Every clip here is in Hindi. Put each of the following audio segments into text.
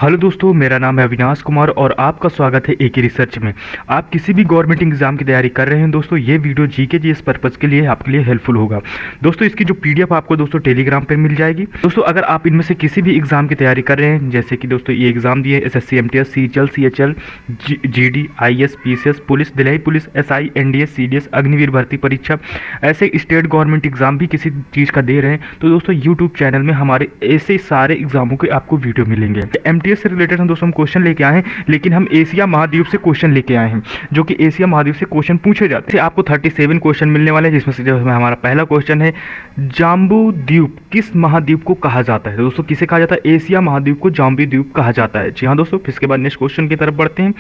हेलो दोस्तों, मेरा नाम है अविनाश कुमार और आपका स्वागत है एके रिसर्च में। आप किसी भी गवर्नमेंट एग्जाम की तैयारी कर रहे हैं दोस्तों, ये वीडियो जीके जी इस पर्पज़ के लिए आपके लिए हेल्पफुल होगा। दोस्तों इसकी जो पीडीएफ आपको दोस्तों टेलीग्राम पर मिल जाएगी। दोस्तों अगर आप इनमें से किसी भी एग्जाम की तैयारी कर रहे हैं, जैसे कि दोस्तों ये एग्जाम दिए SSC MTS CHL CHL GD IAS PCS police Delhi police SI NDS CDS Agniveer भर्ती परीक्षा, ऐसे स्टेट गवर्नमेंट एग्जाम भी किसी चीज़ का दे रहे हैं तो दोस्तों यूट्यूब चैनल में हमारे ऐसे सारे एग्जामों के आपको वीडियो मिलेंगे। एमटीएस से रिलेटेड हम दोस्तों क्वेश्चन लेके आए हैं, लेकिन हम एशिया महाद्वीप से क्वेश्चन लेके आए हैं, जो कि एशिया महाद्वीप से क्वेश्चन पूछे जाते हैं। आपको 37 क्वेश्चन मिलने वाले हैं, जिसमें से जो हमारा पहला क्वेश्चन है, जाम्बू द्वीप किस महाद्वीप को कहा जाता है। दोस्तों किसे कहा जाता है? एशिया महाद्वीप को जाम्बू द्वीप कहा जाता है। जी हाँ दोस्तों, फिर इसके बाद नेक्स्ट क्वेश्चन की तरफ बढ़ते हैं,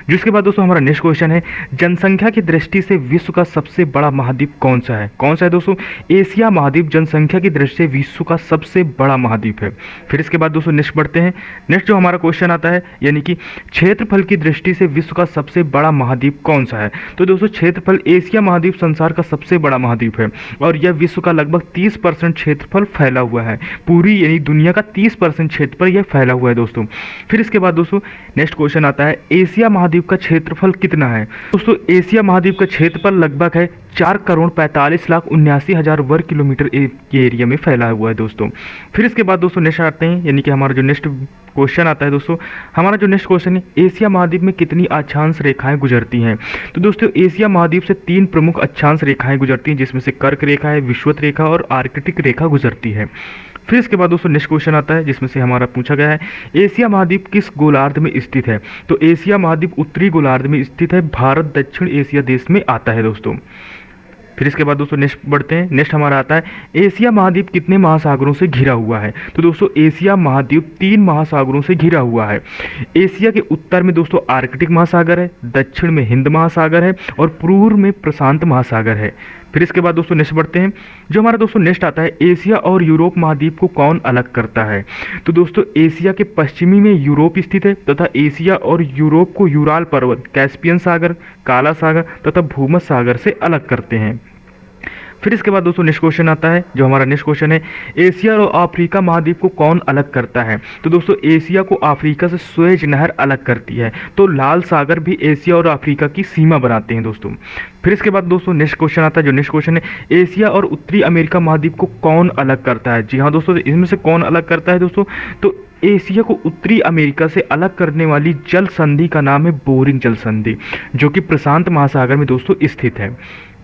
जिसके बाद दोस्तों हमारा नेक्स्ट क्वेश्चन है, जनसंख्या की दृष्टि से विश्व का सबसे बड़ा महाद्वीप कौन सा है? कौन सा है दोस्तों? एशिया महाद्वीप जनसंख्या की दृष्टि से विश्व का सबसे बड़ा महाद्वीप है। फिर इसके बाद दोस्तों नेक्स्ट बढ़ते हैं, नेक्स्ट जो हमारा क्वेश्चन आता है, यानी कि क्षेत्रफल की दृष्टि से विश्व का सबसे बड़ा महाद्वीप कौन सा है? तो दोस्तों क्षेत्रफल एशिया महाद्वीप संसार का सबसे बड़ा महाद्वीप है और यह विश्व का लगभग 30% क्षेत्रफल फैला हुआ है। पूरी यानी दुनिया का 30% क्षेत्रफल यह फैला हुआ है दोस्तों। फिर इसके बाद दोस्तों नेक्स्ट क्वेश्चन आता है, एशिया महाद्वीप का क्षेत्रफल कितना है? दोस्तों एशिया महाद्वीप का क्षेत्रफल लगभग है 4,45,79,000 वर्ग किलोमीटर के एरिया में फैला हुआ है दोस्तों। फिर इसके बाद दोस्तों नेक्स्ट आते हैं, यानी कि हमारा जो नेक्स्ट क्वेश्चन आता है दोस्तों, हमारा जो नेक्स्ट क्वेश्चन है, एशिया महाद्वीप में कितनी अक्षांश रेखाएं गुजरती हैं? तो दोस्तों एशिया महाद्वीप से 3 प्रमुख अक्षांश रेखाएं गुजरती हैं, जिसमें से कर्क रेखा है, विषुवत रेखा और आर्कटिक रेखा गुजरती है। फिर इसके बाद दोस्तों नेक्स्ट क्वेश्चन आता है, जिसमें से हमारा पूछा गया है, एशिया महाद्वीप किस गोलार्ध में स्थित है? तो एशिया महाद्वीप उत्तरी गोलार्ध में स्थित है, भारत दक्षिण एशिया देश में आता है दोस्तों। फिर इसके बाद दोस्तों नेक्स्ट बढ़ते हैं, नेक्स्ट हमारा आता है, एशिया महाद्वीप कितने महासागरों से घिरा हुआ है? तो दोस्तों एशिया महाद्वीप 3 महासागरों से घिरा हुआ है। एशिया के उत्तर में दोस्तों आर्कटिक महासागर है, दक्षिण में हिंद महासागर है और पूर्व में प्रशांत महासागर है। फिर इसके बाद दोस्तों नेक्स्ट बढ़ते हैं, जो हमारा दोस्तों नेक्स्ट आता है, एशिया और यूरोप महाद्वीप को कौन अलग करता है? तो दोस्तों एशिया के पश्चिमी में यूरोप स्थित है तथा एशिया और यूरोप को यूराल पर्वत, कैस्पियन सागर, काला सागर तथा भूमध्य सागर से अलग करते हैं। फिर इसके बाद दोस्तों नेक्स्ट क्वेश्चन आता है, जो हमारा नेक्स्ट क्वेश्चन है, एशिया और अफ्रीका महाद्वीप को कौन अलग करता है? तो दोस्तों एशिया को अफ्रीका से सुएज नहर अलग करती है, तो लाल सागर भी एशिया और अफ्रीका की सीमा बनाते हैं दोस्तों। फिर इसके बाद दोस्तों नेक्स्ट क्वेश्चन आता है, जो नेक्स्ट क्वेश्चन है, एशिया और उत्तरी अमेरिका महाद्वीप को कौन अलग करता है? जी हाँ दोस्तों, इनमें से कौन अलग करता है दोस्तों? तो एशिया को उत्तरी अमेरिका से अलग करने वाली जल संधि का नाम है बोरिंग जल संधि, जो कि प्रशांत महासागर में दोस्तों स्थित है।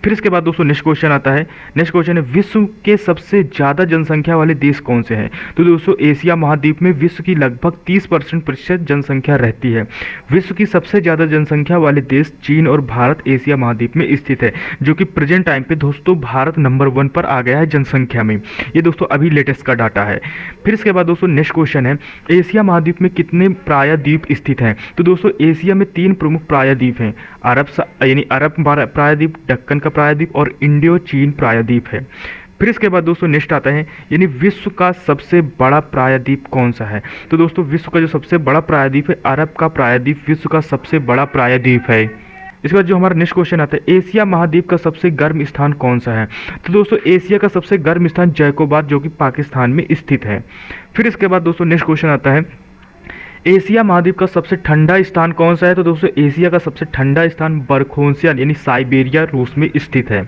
फिर इसके बाद दोस्तों नेक्स्ट क्वेश्चन आता है, नेक्स्ट क्वेश्चन है, विश्व के सबसे ज़्यादा जनसंख्या वाले देश कौन से हैं? तो दोस्तों एशिया महाद्वीप में विश्व की लगभग 30% जनसंख्या रहती है। विश्व की सबसे ज़्यादा जनसंख्या वाले देश चीन और भारत एशिया महाद्वीप में स्थित है, जो कि प्रेजेंट टाइम पे दोस्तों भारत नंबर 1 पर आ गया है जनसंख्या में। ये दोस्तों अभी लेटेस्ट का डाटा है। फिर इसके बाद दोस्तों नेक्स्ट क्वेश्चन है, एशिया महाद्वीप में कितने प्रायद्वीप स्थित हैं? तो दोस्तों एशिया में 3 प्रमुख प्रायद्वीप हैं, यानी अरब प्रायद्वीप, दक्कन का प्रायद्वीप और इंडियो चीन प्रायद्वीप है। फिर इसके बाद दोस्तों नेक्स्ट आता है, यानी विश्व का सबसे बड़ा प्रायद्वीप कौन सा है? तो दोस्तों विश्व का जो सबसे बड़ा प्रायद्वीप है, अरब का प्रायद्वीप विश्व का सबसे बड़ा प्रायद्वीप है। इसके बाद जो हमारा नेक्स्ट क्वेश्चन आता है, एशिया महाद्वीप का सबसे गर्म स्थान कौन सा है? तो दोस्तों एशिया का सबसे गर्म स्थान जैकोबाद, जो कि पाकिस्तान में स्थित है। फिर इसके बाद दोस्तों नेक्स्ट क्वेश्चन आता है, एशिया महाद्वीप का सबसे ठंडा स्थान कौन सा है? तो दोस्तों एशिया का सबसे ठंडा स्थान बरखोंसिया यानी साइबेरिया रूस में स्थित है।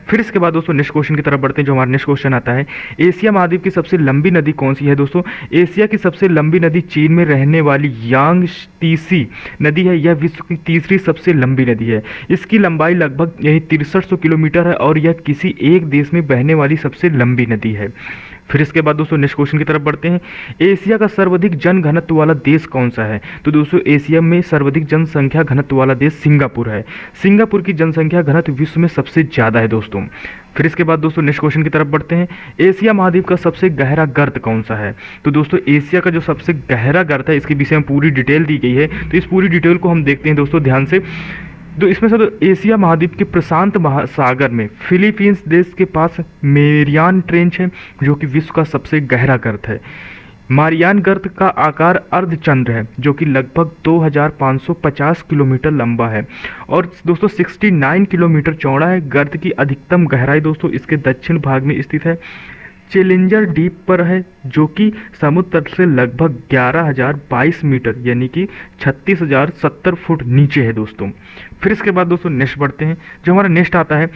फिर इसके बाद दोस्तों नेक्स्ट क्वेश्चन की तरफ बढ़ते हैं, जो हमारा नेक्स्ट क्वेश्चन आता है, एशिया महाद्वीप की सबसे लंबी नदी कौन सी है? दोस्तों एशिया की सबसे लंबी नदी चीन में रहने वाली यांगत्से नदी है, यह विश्व की तीसरी सबसे लंबी नदी है। इसकी लंबाई लगभग यही 6300 किलोमीटर है और यह किसी एक देश में बहने वाली सबसे लंबी नदी है। फिर इसके बाद दोस्तों नेक्स्ट क्वेश्चन की तरफ बढ़ते हैं, एशिया का सर्वाधिक जन घनत्व वाला देश कौन सा है? तो दोस्तों एशिया में सर्वाधिक जनसंख्या घनत्व वाला देश सिंगापुर है। सिंगापुर की जनसंख्या घनत्व विश्व में सबसे ज़्यादा है दोस्तों। फिर इसके बाद दोस्तों नेक्स्ट क्वेश्चन की तरफ बढ़ते हैं, एशिया महाद्वीप का सबसे गहरा गर्त कौन सा है? तो दोस्तों एशिया का जो सबसे गहरा गर्त है, इसके विषय में पूरी डिटेल दी गई है, तो इस पूरी डिटेल को हम देखते हैं दोस्तों ध्यान से। तो इसमें से तो एशिया महाद्वीप के प्रशांत महासागर में फिलीपींस देश के पास मेरियान ट्रेंच है, जो कि विश्व का सबसे गहरा गर्त है। मारियान गर्त का आकार अर्धचंद्र है, जो कि लगभग 2550 किलोमीटर लंबा है और दोस्तों 69 किलोमीटर चौड़ा है। गर्त की अधिकतम गहराई दोस्तों इसके दक्षिण भाग में स्थित है। चैलेंजर डीप पर है, जो कि समुद्र तल से लगभग 11,022 मीटर यानी कि 36,070 फुट नीचे है दोस्तों। फिर इसके बाद दोस्तों नेक्स्ट बढ़ते हैं। जो हमारा नेक्स्ट आता है,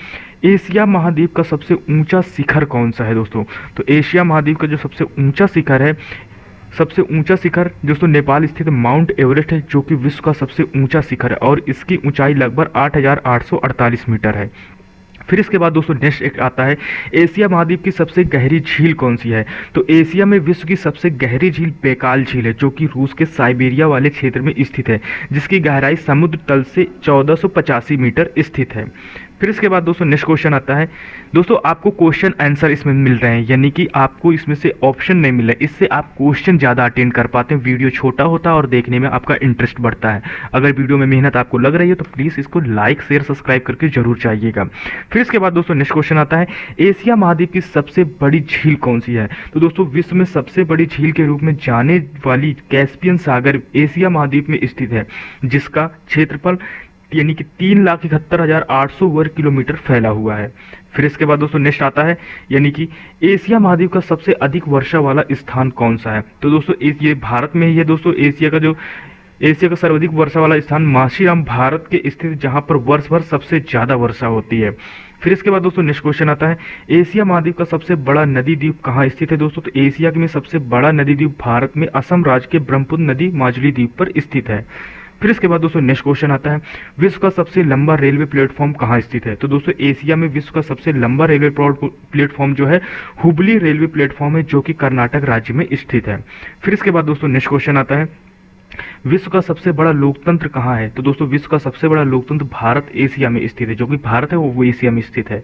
एशिया महाद्वीप का सबसे ऊंचा शिखर कौन सा है दोस्तों? तो एशिया महाद्वीप का जो सबसे ऊंचा शिखर है, सबसे ऊंचा शिखर दोस्तों नेपाल स्थित माउंट एवरेस्ट है, जो कि विश्व का सबसे ऊंचा शिखर है और इसकी ऊंचाई लगभग 8,848 मीटर है। फिर इसके बाद दोस्तों नेक्स्ट एक आता है, एशिया महाद्वीप की सबसे गहरी झील कौन सी है? तो एशिया में विश्व की सबसे गहरी झील बैकाल झील है, जो कि रूस के साइबेरिया वाले क्षेत्र में स्थित है, जिसकी गहराई समुद्र तल से 1485 मीटर स्थित है। फिर इसके बाद दोस्तों नेक्स्ट क्वेश्चन आता है। दोस्तों आपको क्वेश्चन आंसर इसमें मिल रहे हैं, यानी कि आपको इसमें से ऑप्शन नहीं मिल रहा है, इससे आप क्वेश्चन ज़्यादा अटेंड कर पाते हैं, वीडियो छोटा होता है और देखने में आपका इंटरेस्ट बढ़ता है। अगर वीडियो में मेहनत आपको लग रही है तो प्लीज़ इसको लाइक शेयर सब्सक्राइब करके जरूर चाहिएगा। फिर इसके बाद दोस्तों नेक्स्ट क्वेश्चन आता है, एशिया महाद्वीप की सबसे बड़ी झील कौन सी है? तो दोस्तों विश्व में सबसे बड़ी झील के रूप में जाने वाली कैस्पियन सागर एशिया महाद्वीप में स्थित है, जिसका क्षेत्रफल यानी कि 3,71,800 वर्ग किलोमीटर फैला हुआ है। फिर इसके बाद दोस्तों नेक्स्ट आता है, यानी कि एशिया महाद्वीप का सबसे अधिक वर्षा वाला स्थान कौन सा है? तो दोस्तों ये भारत में ही है दोस्तों। एशिया का सर्वाधिक वर्षा वाला स्थान माशीराम भारत के स्थित, जहां पर वर्ष भर सबसे ज्यादा वर्षा होती है। फिर इसके बाद दोस्तों नेक्स्ट क्वेश्चन आता है, एशिया महाद्वीप का सबसे बड़ा नदी द्वीप कहाँ स्थित है दोस्तों? तो एशिया में सबसे बड़ा नदी द्वीप भारत में असम राज्य के ब्रह्मपुत्र नदी माजुली द्वीप पर स्थित है। फिर इसके बाद दोस्तों नेक्स्ट क्वेश्चन आता है, विश्व का सबसे लंबा रेलवे प्लेटफॉर्म कहाँ स्थित है? तो दोस्तों एशिया में विश्व का सबसे लंबा रेलवे प्लेटफॉर्म जो है हुबली रेलवे प्लेटफॉर्म है, जो कि कर्नाटक राज्य में स्थित है। फिर इसके बाद दोस्तों नेक्स्ट क्वेश्चन आता है, विश्व का सबसे बड़ा लोकतंत्र कहाँ है? तो दोस्तों विश्व का सबसे बड़ा लोकतंत्र भारत एशिया में स्थित है, जो कि भारत है वो एशिया में स्थित है।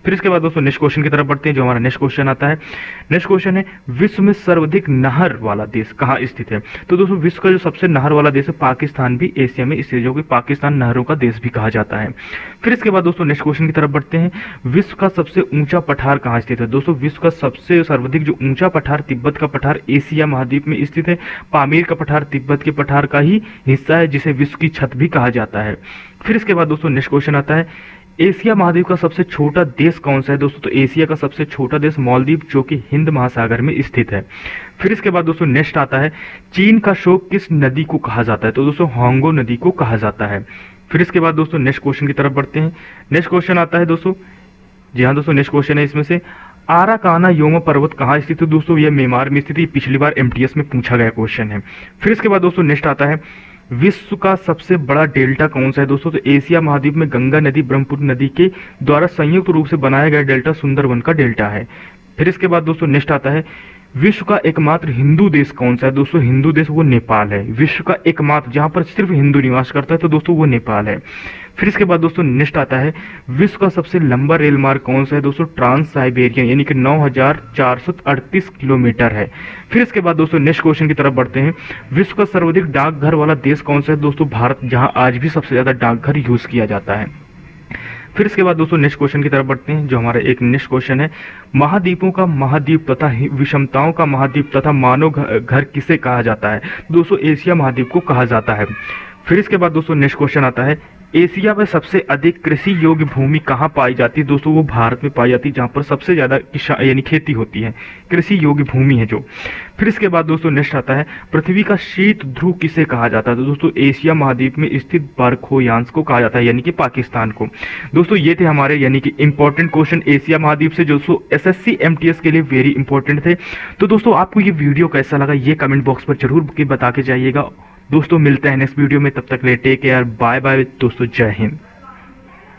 फिर इसके बाद दोस्तों नेक्स्ट क्वेश्चन की तरफ बढ़ते हैं। जो हमारा नेक्स्ट क्वेश्चन आता है, नेक्स्ट क्वेश्चन है, विश्व में सर्वाधिक नहर वाला देश कहाँ स्थित है? तो दोस्तों विश्व का जो सबसे नहर वाला देश है पाकिस्तान भी एशिया में स्थित है, जो कि पाकिस्तान नहरों का देश भी कहा जाता है। फिर इसके बाद दोस्तों नेक्स्ट क्वेश्चन की तरफ बढ़ते हैं, विश्व का सबसे ऊंचा पठार कहाँ स्थित है? दोस्तों विश्व का सबसे सर्वाधिक जो ऊंचा पठार तिब्बत का पठार एशिया महाद्वीप में स्थित है। पामीर का पठार तिब्बत के पठार का ही हिस्सा है, जिसे विश्व की छत भी कहा जाता है। फिर इसके बाद दोस्तों नेक्स्ट क्वेश्चन आता है, एशिया महाद्वीप का सबसे छोटा देश कौन सा है दोस्तों? तो एशिया का सबसे छोटा देश मालदीव, जो कि हिंद महासागर में स्थित है। फिर इसके बाद दोस्तों नेक्स्ट आता है, चीन का शोक किस नदी को कहा जाता है? तो दोस्तों होंगो नदी को कहा जाता है। फिर इसके बाद दोस्तों नेक्स्ट क्वेश्चन की तरफ बढ़ते हैं। नेक्स्ट क्वेश्चन आता है दोस्तों, जी हाँ दोस्तों नेक्स्ट क्वेश्चन है इसमें से, आराकाना योमा पर्वत कहाँ स्थित है? दोस्तों ये म्यांमार में स्थित है, पिछली बार एमटीएस में पूछा गया क्वेश्चन है। फिर इसके बाद दोस्तों नेक्स्ट आता है, विश्व का सबसे बड़ा डेल्टा कौन सा है दोस्तों? तो एशिया महाद्वीप में गंगा नदी ब्रह्मपुत्र नदी के द्वारा संयुक्त रूप से बनाया गया डेल्टा सुंदरवन का डेल्टा है। फिर इसके बाद दोस्तों नेक्स्ट आता है, विश्व का एकमात्र हिंदू देश कौन सा है? दोस्तों हिंदू देश वो नेपाल है, विश्व का एकमात्र जहां पर सिर्फ हिंदू निवास करता है, तो दोस्तों वो नेपाल है। फिर इसके बाद दोस्तों नेक्स्ट आता है, विश्व का सबसे लंबा रेल मार्ग कौन सा है? दोस्तों ट्रांस साइबेरियन, यानी कि 9,438 किलोमीटर है। फिर इसके बाद दोस्तों नेक्स्ट क्वेश्चन की तरफ बढ़ते हैं, विश्व का सर्वाधिक डाकघर वाला देश कौन सा है? दोस्तों भारत, जहां आज भी सबसे ज्यादा डाकघर यूज किया जाता है। फिर इसके बाद दोस्तों नेक्स्ट क्वेश्चन की तरफ बढ़ते हैं। जो हमारा एक नेक्स्ट क्वेश्चन है, महाद्वीपों का महाद्वीप तथा विषमताओं का महाद्वीप तथा मानव घर किसे कहा जाता है? दोस्तों एशिया महाद्वीप को कहा जाता है। फिर इसके बाद दोस्तों नेक्स्ट क्वेश्चन आता है, एशिया में सबसे अधिक कृषि योग्य भूमि कहाँ पाई जाती है? दोस्तों वो भारत में पाई जाती है, जहाँ पर सबसे ज्यादा यानी खेती होती है, कृषि योग्य भूमि है जो। फिर इसके बाद दोस्तों नेक्स्ट आता है, पृथ्वी का शीत ध्रुव किसे कहा जाता है? तो दोस्तों एशिया महाद्वीप में स्थित बरखोयांश को कहा जाता है, यानी कि पाकिस्तान को। दोस्तों ये थे हमारे यानी कि इंपॉर्टेंट क्वेश्चन एशिया महाद्वीप से, जो SSC MTS के लिए वेरी इंपॉर्टेंट थे। तो दोस्तों आपको ये वीडियो कैसा लगा ये कमेंट बॉक्स पर जरूर बता के जाइएगा। दोस्तों मिलते हैं नेक्स्ट वीडियो में, तब तक ले टेक केयर, बाय बाय दोस्तों, जय हिंद।